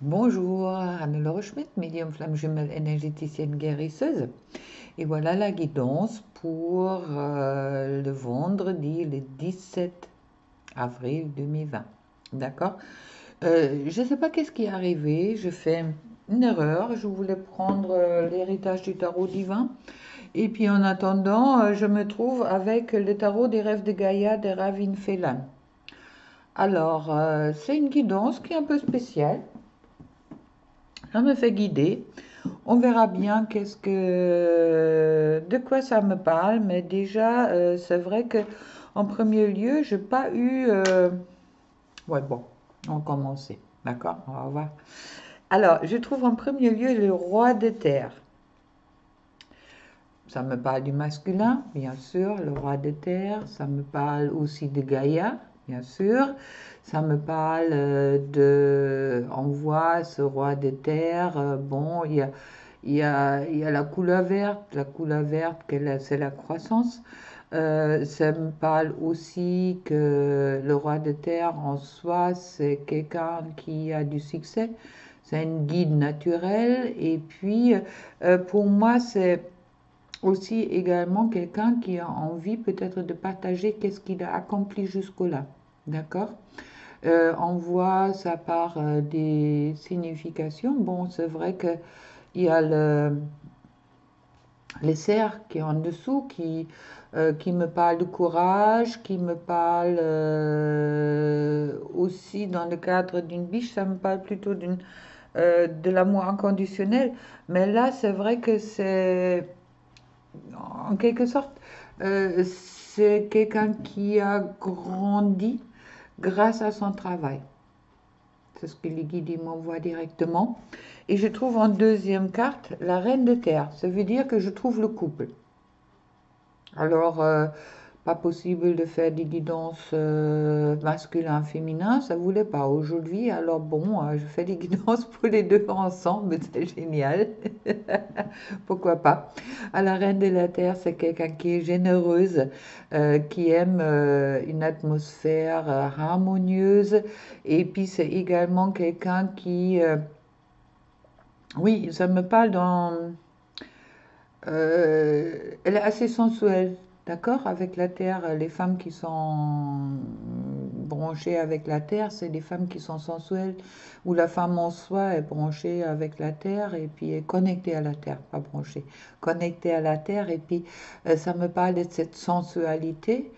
Bonjour, Anne-Laure Schmidt, médium flamme jumelle énergéticienne guérisseuse. Et voilà la guidance pour le vendredi, le 17 avril 2020. D'accord? Je ne sais pas qu'est-ce qui est arrivé, je fais une erreur, je voulais prendre l'héritage du tarot divin. Et puis en attendant, je me trouve avec le tarot des rêves de Gaïa de Ravin Phelan. Alors, c'est une guidance qui est un peu spéciale. Ça me fait guider. On verra bien de quoi ça me parle, mais déjà, c'est vrai que en premier lieu, j'ai pas eu. Ouais, bon, on va commencer, d'accord? On va voir. Alors, je trouve en premier lieu le roi de terre. Ça me parle du masculin, bien sûr, le roi de terre. Ça me parle aussi de Gaïa, bien sûr. Ça me parle on voit ce roi de terre. Bon, il y a la couleur verte. La couleur verte, c'est la croissance. Ça me parle aussi que le roi de terre en soi, c'est quelqu'un qui a du succès. C'est une guide naturelle. Et puis, pour moi, c'est aussi également quelqu'un qui a envie peut-être de partager qu'est-ce qu'il a accompli jusque-là. D'accord? On voit ça par des significations. Bon, c'est vrai que il y a les cerfs qui est en dessous, qui me parle de courage, qui me parle aussi dans le cadre d'une biche, ça me parle plutôt de l'amour inconditionnel. Mais là, c'est vrai que c'est en quelque sorte, c'est quelqu'un qui a grandi grâce à son travail. C'est ce que les guides m'envoient directement. Et je trouve en deuxième carte la reine de terre. Ça veut dire que je trouve le couple. Alors, pas possible de faire des guidances masculin-féminin, ça voulait pas aujourd'hui. Alors bon, je fais des guidances pour les deux ensemble, c'est génial. Pourquoi pas? À la reine de la terre, c'est quelqu'un qui est généreuse, qui aime une atmosphère harmonieuse. Et puis c'est également quelqu'un oui, ça me parle elle est assez sensuelle, d'accord, avec la terre. Les femmes qui sont branchées avec la terre, c'est des femmes qui sont sensuelles, où la femme en soi est branchée avec la terre et puis est connectée à la terre, pas branchée, connectée à la terre. Et puis ça me parle de cette sensualité.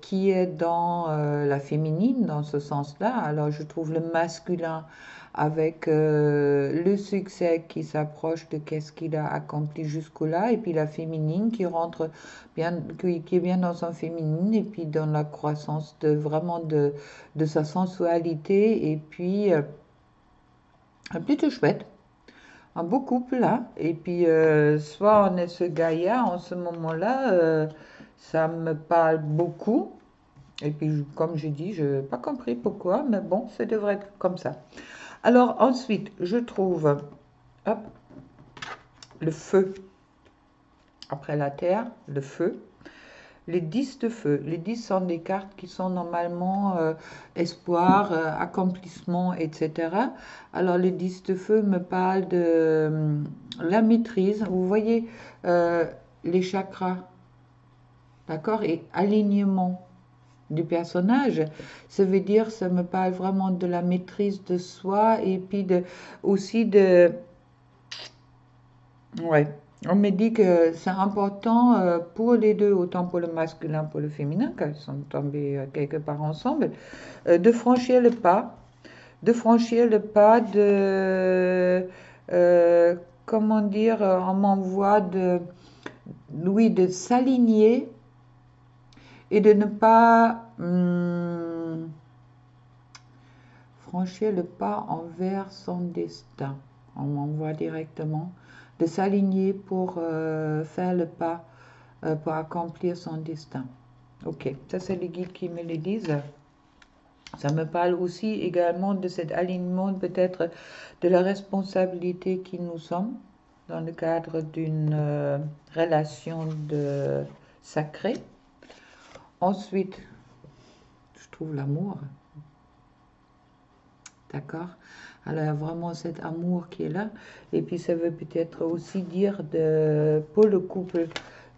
Qui est dans la féminine, dans ce sens-là. Alors je trouve le masculin avec le succès qui s'approche de qu'est-ce qu'il a accompli jusque-là, et puis la féminine qui rentre bien, qui est bien dans son féminine, et puis dans la croissance de sa sensualité, et puis plutôt chouette, un beau couple là, et puis soit on est ce Gaïa en ce moment-là, ça me parle beaucoup, et puis comme je dis, je n'ai pas compris pourquoi, mais bon, ça devrait être comme ça. Alors ensuite, je trouve hop, le feu. Après la terre, le feu. Les 10 de feu. Les 10 sont des cartes qui sont normalement espoir, accomplissement, etc. Alors les 10 de feu me parlent de la maîtrise. Vous voyez euh, les chakras, d'accord? Et alignement du personnage. Ça veut dire, ça me parle vraiment de la maîtrise de soi et puis aussi de. Ouais, on me dit que c'est important pour les deux, autant pour le masculin, pour le féminin, car ils sont tombés quelque part ensemble, de franchir le pas, euh, comment dire, on m'envoie oui, de s'aligner et de ne pas franchir le pas envers son destin. On m'envoie directement de s'aligner pour faire le pas pour accomplir son destin. Ok, ça c'est les guides qui me le disent. Ça me parle aussi également de cet alignement, peut-être de la responsabilité qui nous sommes dans le cadre d'une relation sacrée. Ensuite, je trouve l'amour. d'accord? Alors, il y a vraiment cet amour qui est là. Et puis, ça veut peut-être aussi dire, pour le couple,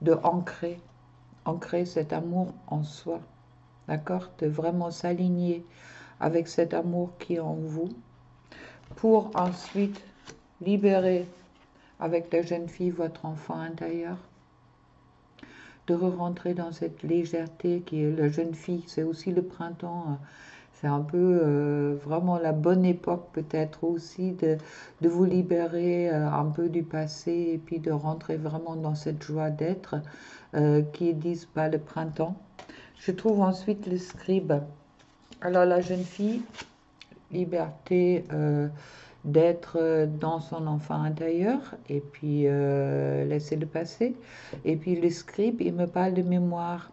de ancrer cet amour en soi, d'accord? De vraiment s'aligner avec cet amour qui est en vous, pour ensuite libérer avec la jeune fille votre enfant intérieur, de re-rentrer dans cette légèreté qui est la jeune fille, c'est aussi le printemps. C'est un peu vraiment la bonne époque peut-être aussi de vous libérer un peu du passé et puis de rentrer vraiment dans cette joie d'être qui disent pas le printemps. Je trouve ensuite le scribe. Alors la jeune fille, liberté d'être dans son enfant intérieur et puis laisser le passé. Et puis le scribe, il me parle de mémoire.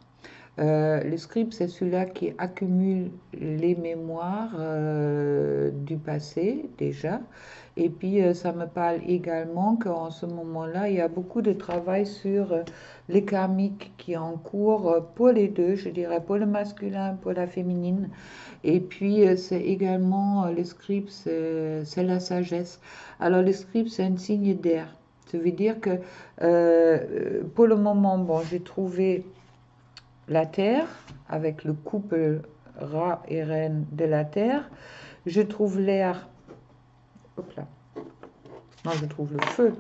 Le scribe, c'est celui-là qui accumule les mémoires du passé déjà. Et puis, ça me parle également qu'en ce moment-là, il y a beaucoup de travail sur les karmiques qui est en cours pour les deux, je dirais, pour le masculin, pour la féminine. Et puis, c'est également, le scribe, c'est la sagesse. Alors, le scribe, c'est un signe d'air. Ça veut dire que, pour le moment, bon, j'ai trouvé la Terre, avec le couple rat et reine de la Terre. Je trouve l'air, hop là, non, je trouve le feu,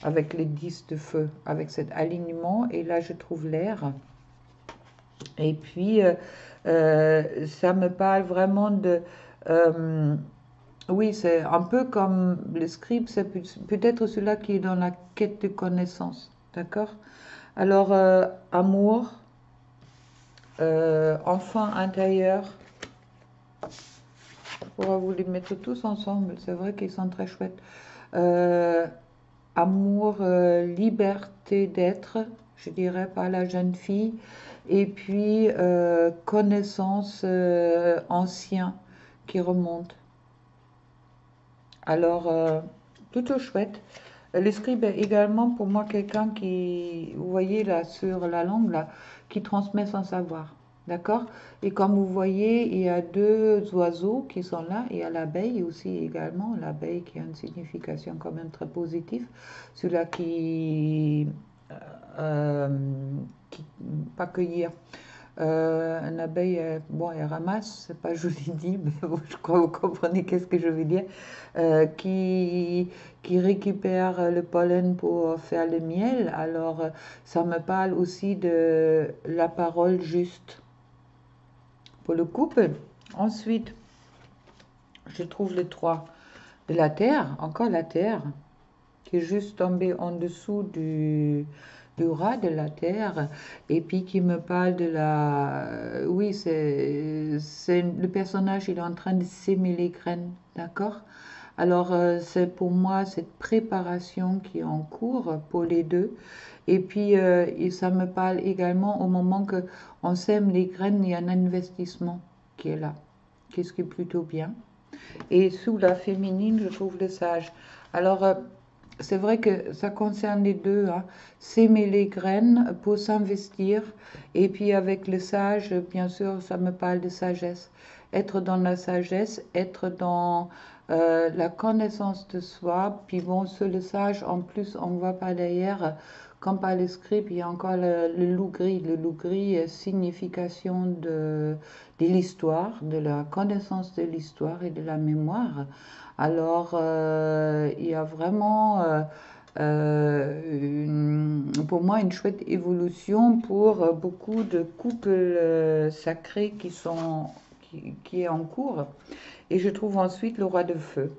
avec les 10 de feu, avec cet alignement, et là je trouve l'air. Et puis, ça me parle vraiment de... oui, c'est un peu comme le scribe, c'est peut-être celui-là qui est dans la quête de connaissance, d'accord? Alors, amour, enfant intérieur, je pourrais vous les mettre tous ensemble, c'est vrai qu'ils sont très chouettes. Euh, Amour, liberté d'être, je dirais, par la jeune fille, et puis connaissance ancien qui remonte. Alors, plutôt chouette. Le scribe est également pour moi quelqu'un qui, vous voyez là sur la langue, là, qui transmet son savoir. D'accord? Et comme vous voyez, il y a deux oiseaux qui sont là. Il y a l'abeille aussi également. L'abeille qui a une signification quand même très positive. Celui-là euh, qui pas cueillir. Une abeille, bon, elle ramasse, c'est pas joli dit, mais bon, je crois que vous comprenez qu'est-ce que je veux dire, euh, qui, qui récupère le pollen pour faire le miel. Alors, ça me parle aussi de la parole juste pour le couple. Ensuite, je trouve le 3 de la terre, encore la terre, qui est juste tombé en dessous du ras de la terre, et puis qui me parle de la... Oui, c'est le personnage, il est en train de s'aimer les graines, d'accord? Alors, c'est pour moi cette préparation qui est en cours pour les deux. Et puis, et ça me parle également au moment que on sème les graines, il y a un investissement qui est là, qu'est-ce qui est plutôt bien. Et sous la féminine, je trouve le sage. Alors, c'est vrai que ça concerne les deux, hein. S'aimer les graines pour s'investir. Et puis avec le sage, bien sûr, ça me parle de sagesse. Être dans la sagesse, être dans la connaissance de soi. Puis bon, sur le sage, en plus, on voit par derrière, comme par le script, il y a encore le loup gris. Le loup gris, signification de l'histoire, de la connaissance de l'histoire et de la mémoire. Alors, il y a vraiment, pour moi, une chouette évolution pour beaucoup de couples sacrés qui est en cours. Et je trouve ensuite le roi de feu.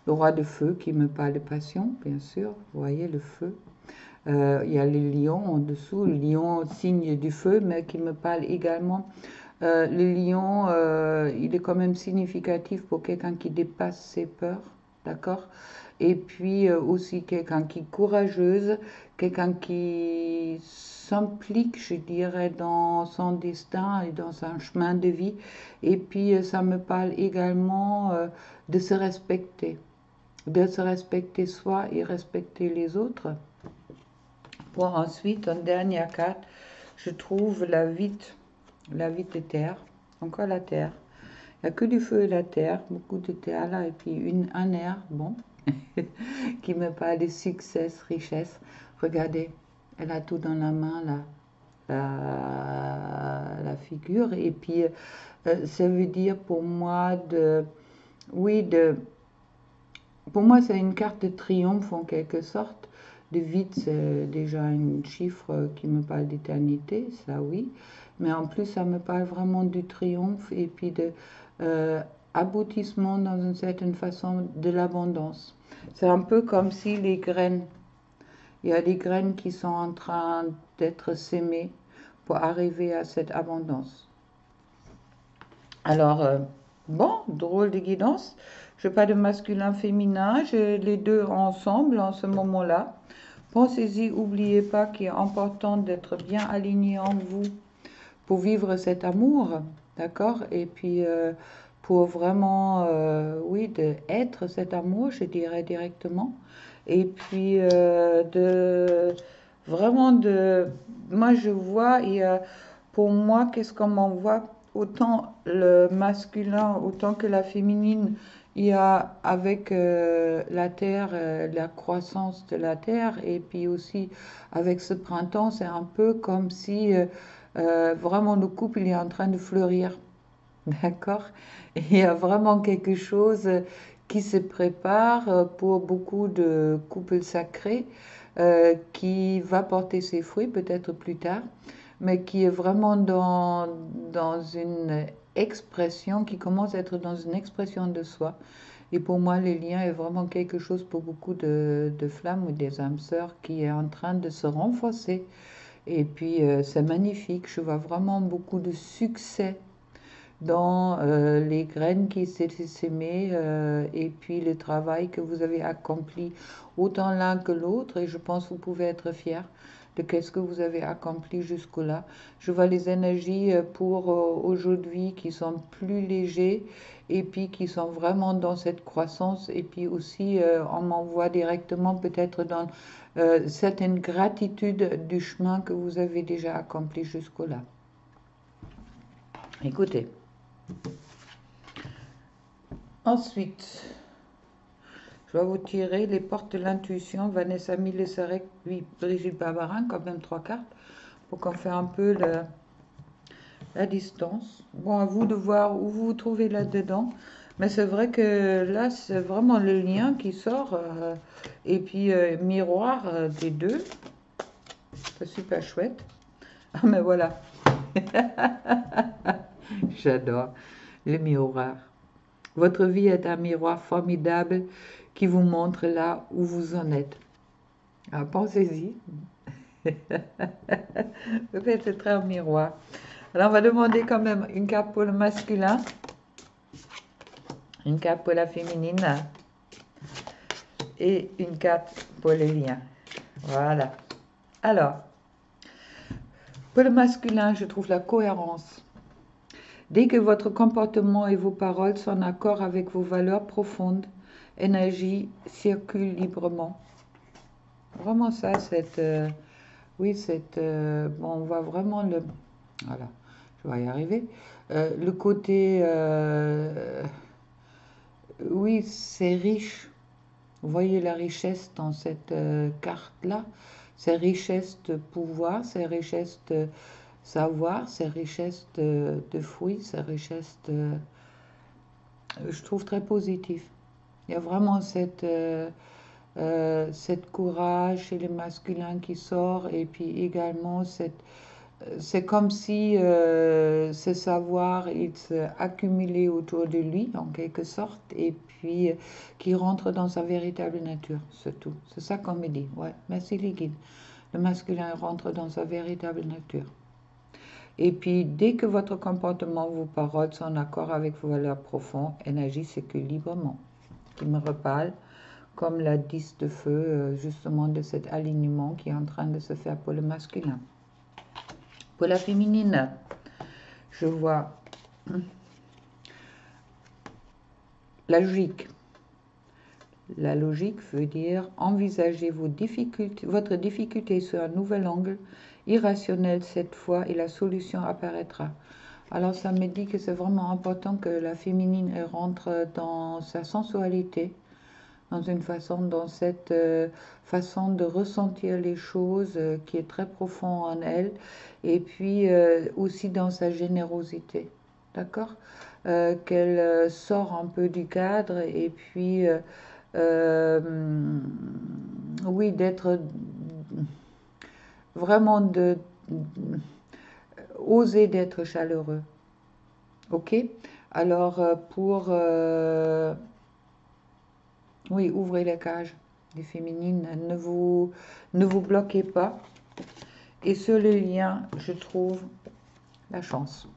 Le roi de feu qui me parle de passion, bien sûr. Vous voyez le feu. Il y a les lions en dessous, le lion signe du feu, mais qui me parle également. Le lion, il est quand même significatif pour quelqu'un qui dépasse ses peurs, d'accord? Et puis aussi quelqu'un qui est courageuse, quelqu'un qui s'implique, je dirais, dans son destin et dans un chemin de vie. Et puis ça me parle également de se respecter soi et respecter les autres. Pour ensuite, en dernière carte, je trouve la vite de terre, encore la terre, Il n'y a que du feu et la terre, beaucoup de terre là, et puis un air, bon, qui me parle de succès, richesse. Regardez, elle a tout dans la main là, la figure, et puis ça veut dire pour moi oui, pour moi c'est une carte de triomphe en quelque sorte. De vide, c'est déjà un chiffre qui me parle d'éternité, ça oui, mais en plus ça me parle vraiment du triomphe et puis de euh, aboutissement dans une certaine façon de l'abondance. C'est un peu comme si les graines, il y a des graines qui sont en train d'être sémées pour arriver à cette abondance. Alors, bon, drôle de guidance. Je n'ai pas de masculin, féminin, j'ai les deux ensemble en ce moment-là. Pensez-y, n'oubliez pas qu'il est important d'être bien aligné en vous pour vivre cet amour, d'accord? Et puis, pour vraiment, oui, d'être cet amour, je dirais directement. Et puis, vraiment moi je vois, pour moi, qu'est-ce qu'on m'envoie, autant le masculin, autant que la féminine, il y a avec la terre, la croissance de la terre, et puis aussi avec ce printemps, c'est un peu comme si vraiment le couple il est en train de fleurir. D'accord? Il y a vraiment quelque chose qui se prépare pour beaucoup de couples sacrés qui va porter ses fruits peut-être plus tard, mais qui est vraiment dans une expression, qui commence à être dans une expression de soi. Et pour moi, les liens est vraiment quelque chose pour beaucoup de flammes ou des âmes sœurs qui est en train de se renforcer. Et puis, c'est magnifique. Je vois vraiment beaucoup de succès dans les graines qui s'étaient sémées et puis le travail que vous avez accompli autant l'un que l'autre et je pense que vous pouvez être fiers de qu'est-ce que vous avez accompli jusque-là. Je vois les énergies pour aujourd'hui qui sont plus légers et puis qui sont vraiment dans cette croissance et puis aussi on m'envoie directement peut-être dans certaines gratitudes du chemin que vous avez déjà accompli jusque-là. Écoutez. Ensuite, je vais vous tirer les portes de l'intuition, Vanessa Mille-Sarek, puis Brigitte Barbarin, quand même trois cartes, pour qu'on fasse un peu la distance. Bon, à vous de voir où vous vous trouvez là-dedans. Mais c'est vrai que là, c'est vraiment le lien qui sort. Et puis, miroir des deux. C'est super chouette. Ah, mais voilà. J'adore le miroir. Votre vie est un miroir formidable qui vous montre là où vous en êtes. Alors pensez-y. Peut-être c'est très un miroir. Alors on va demander quand même une carte pour le masculin, une carte pour la féminine et une carte pour les liens. Voilà. Alors, pour le masculin, je trouve la cohérence. Dès que votre comportement et vos paroles sont en accord avec vos valeurs profondes, énergie circule librement. Vraiment ça, oui, bon, on voit vraiment voilà, je vais y arriver, le côté, oui, c'est riche. Vous voyez la richesse dans cette carte-là, c'est richesse de pouvoir, c'est richesse de savoir, c'est richesse de fruits, c'est richesse je trouve très positif. Il y a vraiment cette courage chez les masculins qui sort et puis également c'est comme si ce savoir il s'est accumulé autour de lui en quelque sorte et puis qui rentre dans sa véritable nature, c'est tout. C'est ça qu'on me dit. Ouais, merci les guides. Le masculin rentre dans sa véritable nature. Et puis, dès que votre comportement, vos paroles sont en accord avec vos valeurs profondes, énergie circule librement. Qui me reparle comme la 10 de feu, justement de cet alignement qui est en train de se faire pour le masculin. Pour la féminine, je vois la logique. La logique veut dire envisager votre difficulté sur un nouvel angle, irrationnel cette fois, et la solution apparaîtra. Alors ça me dit que c'est vraiment important que la féminine elle rentre dans sa sensualité, dans une façon, dans cette façon de ressentir les choses qui est très profond en elle, et puis aussi dans sa générosité, d'accord? Qu'elle sort un peu du cadre, et puis euh, oui, d'être vraiment oser d'être chaleureux, ok? Alors oui, ouvrez la cage des féminines, ne vous bloquez pas. Et sur le lien, je trouve la chance.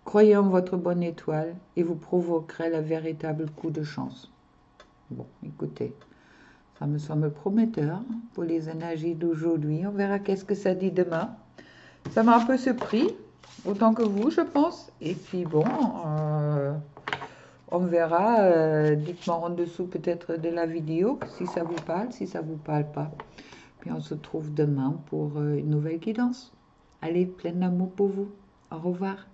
Croyez en votre bonne étoile et vous provoquerez le véritable coup de chance. Bon, écoutez, ça me semble prometteur pour les énergies d'aujourd'hui. On verra qu'est-ce que ça dit demain. Ça m'a un peu surpris, autant que vous, je pense. Et puis bon, on verra. Dites-moi en dessous peut-être de la vidéo si ça vous parle, si ça vous parle pas. Puis on se retrouve demain pour une nouvelle guidance. Allez, plein d'amour pour vous. Au revoir.